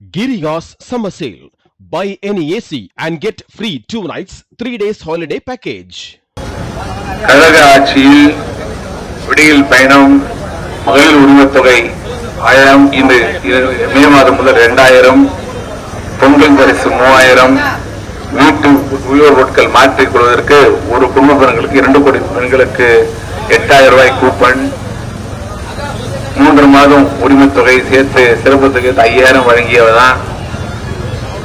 Giriga's summer sale. Buy any AC and get free 2 nights, 3 days holiday package. கழக ஆட்சியில் விடியல் பயணம் மகளிர் உரிமைத்தொகை 1000 இன்று மே மாதம் முதல் 2000 பொங்கல் பரிசு 3000 வீட்டு உயர் பொருட்கள் மாற்றிக் கொள்வதற்கு ஒரு குடும்ப பெண்களுக்கு 2 கோடி பெண்களுக்கு 8000 ரூபாய் கூப்பன் 3 மாதம் உரிமைத்தொகை சேர்த்து சிறப்பு தொகை 5000 வழங்கியவர்தான்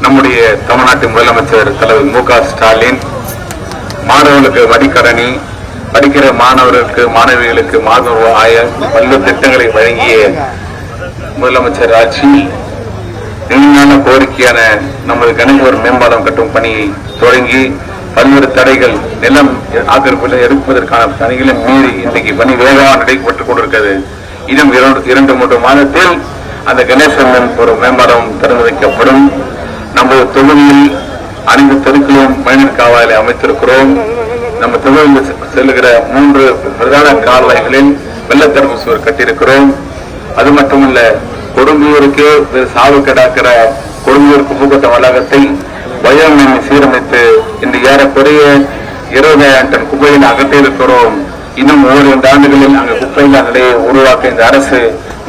நம்முடைய தமிழ்நாட்டின் முதலமைச்சர் தலைவர் மு.க. ஸ்டாலின். மாணவர்களுக்கு வடிகரணி, படிக்கிற மாணவர்களுக்கு மாணவிகளுக்கு மாதம் ரூபாய் பல்வேறு திட்டங்களை வழங்கிய முதலமைச்சர் ஆட்சி நீண்ட கோரிக்கையான நமது கணேசபுரம் மேம்பாலம் கட்டும் பணியை தொடங்கி பல்வேறு தடைகள் நிலம் ஆக்கிரமிப்பில் எடுப்பதற்கான பணிகளை மீறி இன்றைக்கு பணி வேகமாக நடைபெற்றுக் கொண்டிருக்கிறது. இன்னும் 2-3 மாதத்தில் அந்த கணேசபுரம் மேம்பாலம் திறந்து வைக்கப்படும். நமது தொகுதியில் அனைத்து தெருக்களும் மனிதர் காவலை அமைத்திருக்கிறோம். நம்ம தொகுதியில் செல்லுகிற 3 பிரதான கால்வாய்களில் வெள்ளத்தடுப்பு சுவர் கட்டியிருக்கிறோம். அது மட்டுமல்ல, கொடுங்கூருக்கு சாவு கிடக்கிற கொடுங்கூர் குப்பைக்கூட்ட வளாகத்தை பயோமின் சீரமைத்து இந்த ஏறக்குறைய 20,000 டன் குப்பையில் அகற்றியிருக்கிறோம். இன்னும் 2 ஆண்டுகளில் அங்கு குப்பையில்லா நிலையை உருவாக்க இந்த அரசு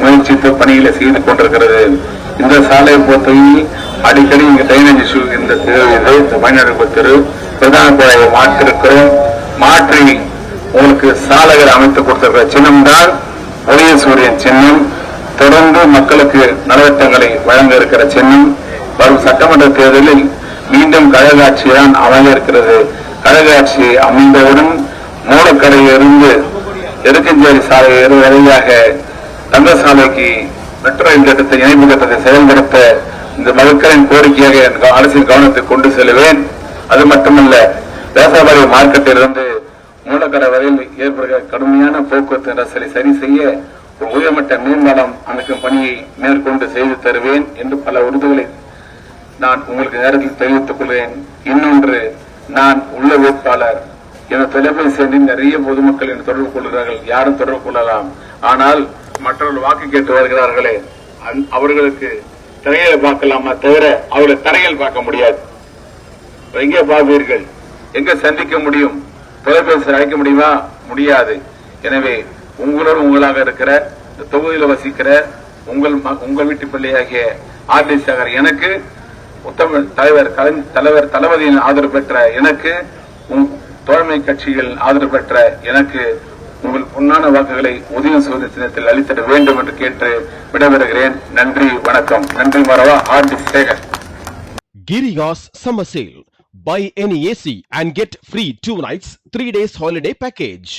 முயற்சித்து பணிகளை செய்து கொண்டிருக்கிறது. இந்த சாலையை பொறுத்தவரையில் அடிக்கடி இங்கு டைனேஜ் இந்த மயிலாடுதுறை தெரு பிரதான குழாயை மாற்றிருக்கிறோம். மாற்றி உங்களுக்கு சாலைகள் அமைத்து கொடுத்திருக்கிற சின்னம் தான் உதயசூரியன் சின்னம். தொடர்ந்து மக்களுக்கு நலத்திட்டங்களை வழங்க இருக்கிற சின்னம். வரும் சட்டமன்ற தேர்தலில் மீண்டும் கழக ஆட்சி தான் அமைய இருக்கிறது. கழக ஆட்சி அமைந்தவுடன் மூலக்கரையிலிருந்து எருக்கஞ்சேரி சாலை வழியாக தங்கசாலைக்கு மெட்ரோ ரயில் திட்டத்தை இணைப்பு திட்டத்தை செயல்படுத்த இந்த மக்களின் கோரிக்கையாக அரசின் கவனத்தை கொண்டு செல்வேன். அது மட்டுமல்ல, தேசாபாரி மார்க்கெட்டிலிருந்து மூலக்கரை வரையில் ஏற்படுகிற கடுமையான போக்குவரத்து நெரிசலை சரி செய்ய ஒரு உயர்மட்ட மேம்பாலம் அமைக்கும் பணியை மேற்கொண்டு செய்து தருவேன் என்று பல உறுதிகளை நான் உங்களுக்கு நேரத்தில் தெரிவித்துக் கொள்வேன். இன்னொன்று, நான் உள்ள வேட்பாளர் என தொலைபேசி எண்ணில் நிறைய பொதுமக்கள் என்று தொடர்பு கொள்கிறார்கள். யாரும் தொடர்பு கொள்ளலாம். ஆனால் மற்றவர்கள் வாக்கு கேட்டு வருகிறார்களே, அவர்களுக்கு திரையில பார்க்கலாமா தவிர அவர்களை தரையில் பார்க்க முடியாது. எங்கே பார்ப்பீர்கள்? எங்க சந்திக்க முடியும்? தொலைபேசி அழைக்க முடியுமா? முடியாது. எனவே உங்களோடு உங்களாக இருக்கிற இந்த தொகுதியில் வசிக்கிற உங்கள் வீட்டு பிள்ளையாகிய ஆர்டி சாகர் எனக்கு, உத்தம தலைவர் தளபதியின் ஆதரவு பெற்ற எனக்கு, தோழமை கட்சிகள் ஆதரவு பெற்ற எனக்கு உங்கள் பொன்னான வாக்குகளை உதயசூரிய சின்னத்தில் அளித்திட வேண்டும் என்று கேட்டு விடைபெறுகிறேன். நன்றி, வணக்கம். நன்றி மறவா. R D Sekar. Giriga's summer sale. Buy any AC and get free 2 nights, 3 days holiday package.